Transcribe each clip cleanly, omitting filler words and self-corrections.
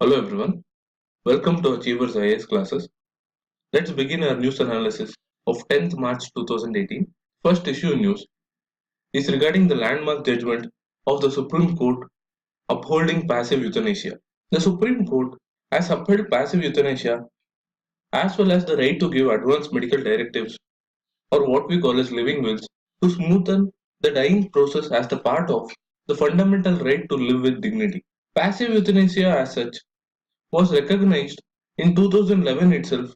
Hello everyone, welcome to Achievers IAS classes. Let's begin our news analysis of 10th March 2018. First issue news is regarding the landmark judgment of the Supreme Court upholding passive euthanasia. The Supreme Court has upheld passive euthanasia as well as the right to give advance medical directives or what we call as living wills to smoothen the dying process as the part of the fundamental right to live with dignity. Passive euthanasia as such was recognized in 2011 itself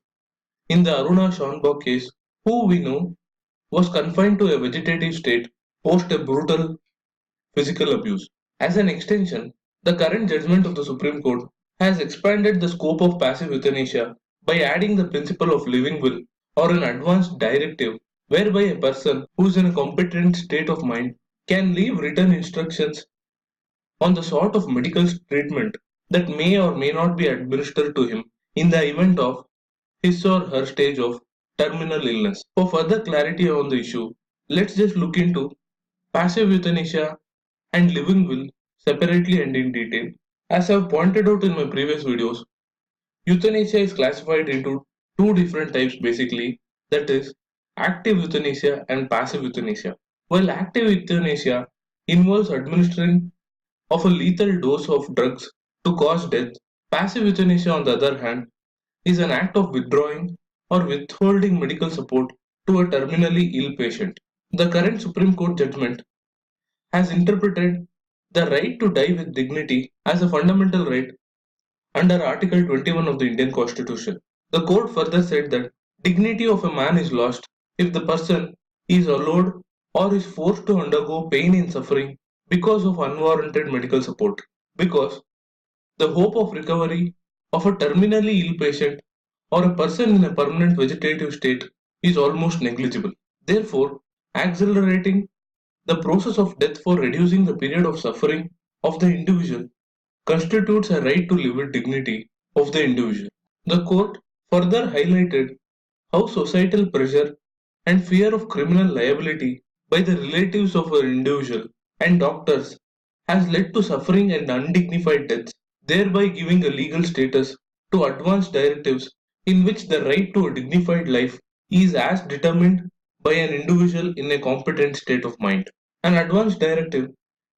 in the Aruna Schonbach case, who we know was confined to a vegetative state post a brutal physical abuse. As an extension, the current judgment of the Supreme Court has expanded the scope of passive euthanasia by adding the principle of living will or an advanced directive whereby a person who is in a competent state of mind can leave written instructions on the sort of medical treatment that may or may not be administered to him in the event of his or her stage of terminal illness. For further clarity on the issue, let's just look into passive euthanasia and living will separately and in detail. As I've pointed out in my previous videos, euthanasia is classified into two different types basically, that is active euthanasia and passive euthanasia. While active euthanasia involves administering of a lethal dose of drugs to cause death, passive euthanasia on the other hand is an act of withdrawing or withholding medical support to a terminally ill patient. The current Supreme Court judgment has interpreted the right to die with dignity as a fundamental right under Article 21 of the Indian Constitution. The court further said that dignity of a man is lost if the person is allowed or is forced to undergo pain and suffering because of unwarranted medical support. Because the hope of recovery of a terminally ill patient or a person in a permanent vegetative state is almost negligible. Therefore, accelerating the process of death for reducing the period of suffering of the individual constitutes a right to live with dignity of the individual. The court further highlighted how societal pressure and fear of criminal liability by the relatives of an individual and doctors has led to suffering and undignified deaths, thereby giving a legal status to advance directives in which the right to a dignified life is as determined by an individual in a competent state of mind. An advance directive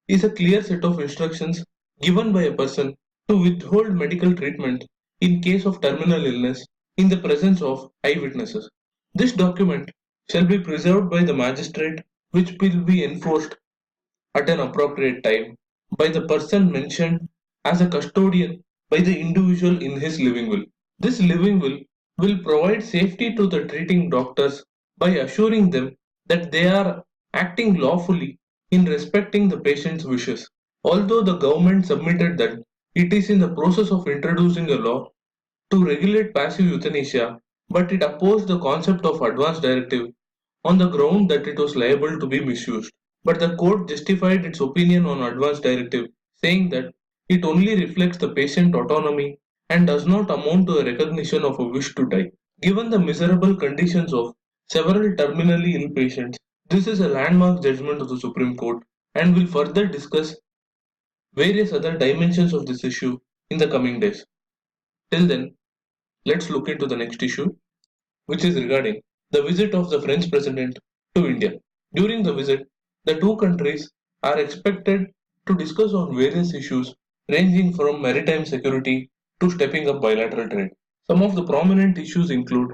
is a clear set of instructions given by a person to withhold medical treatment in case of terminal illness in the presence of eyewitnesses. This document shall be preserved by the magistrate, which will be enforced at an appropriate time by the person mentioned as a custodian by the individual in his living will. This living will provide safety to the treating doctors by assuring them that they are acting lawfully in respecting the patient's wishes. Although the government submitted that it is in the process of introducing a law to regulate passive euthanasia, but it opposed the concept of advance directive on the ground that it was liable to be misused. But the court justified its opinion on advance directive, saying that it only reflects the patient autonomy and does not amount to a recognition of a wish to die. Given the miserable conditions of several terminally ill patients, this is a landmark judgment of the Supreme Court and will further discuss various other dimensions of this issue in the coming days. Till then, let's look into the next issue, which is regarding the visit of the French president to India. During the visit, the two countries are expected to discuss on various issues ranging from maritime security to stepping up bilateral trade. Some of the prominent issues include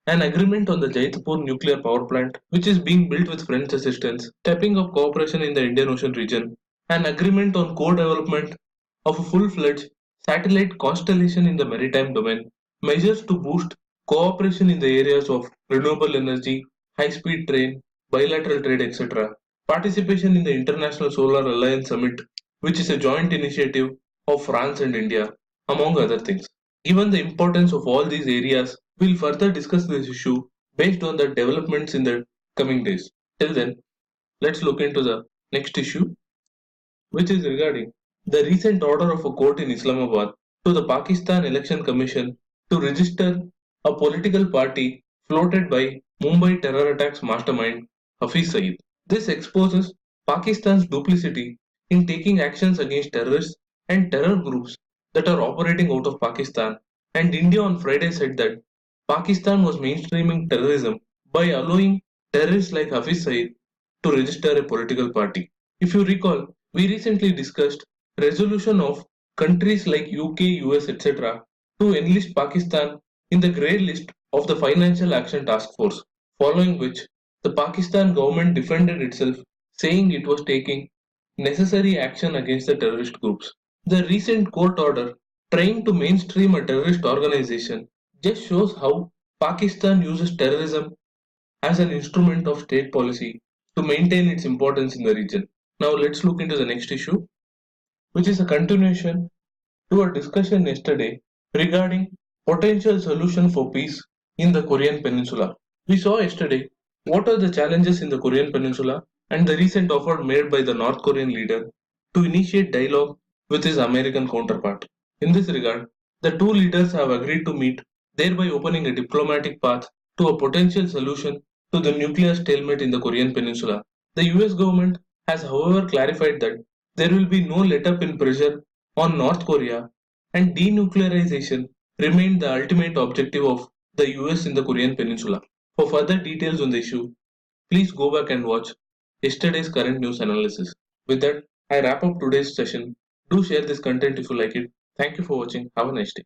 an agreement on the Jaitpur nuclear power plant, which is being built with French assistance, stepping up cooperation in the Indian Ocean region, an agreement on co-development of a full-fledged satellite constellation in the maritime domain, measures to boost cooperation in the areas of renewable energy, high-speed train, bilateral trade, etc. Participation in the International Solar Alliance Summit, which is a joint initiative of France and India, among other things. Given the importance of all these areas, we'll further discuss this issue based on the developments in the coming days. Till then, let's look into the next issue, which is regarding the recent order of a court in Islamabad to the Pakistan Election Commission to register a political party floated by Mumbai terror attacks mastermind Hafiz Saeed. This exposes Pakistan's duplicity in taking actions against terrorists and terror groups that are operating out of Pakistan, and India on Friday said that Pakistan was mainstreaming terrorism by allowing terrorists like Hafiz Saeed to register a political party. If you recall, we recently discussed resolution of countries like UK, US, etc. to enlist Pakistan in the grey list of the Financial Action Task Force, following which the Pakistan government defended itself, saying it was taking necessary action against the terrorist groups. The recent court order trying to mainstream a terrorist organization just shows how Pakistan uses terrorism as an instrument of state policy to maintain its importance in the region. Now let's look into the next issue, which is a continuation to our discussion yesterday regarding potential solution for peace in the Korean Peninsula. We saw yesterday what are the challenges in the Korean Peninsula and the recent offer made by the North Korean leader to initiate dialogue with his American counterpart. In this regard, the two leaders have agreed to meet, thereby opening a diplomatic path to a potential solution to the nuclear stalemate in the Korean Peninsula. The US government has, however, clarified that there will be no let up in pressure on North Korea, and denuclearization remained the ultimate objective of the US in the Korean Peninsula. For further details on the issue, please go back and watch yesterday's current news analysis. With that, I wrap up today's session. Do share this content if you like it. Thank you for watching. Have a nice day.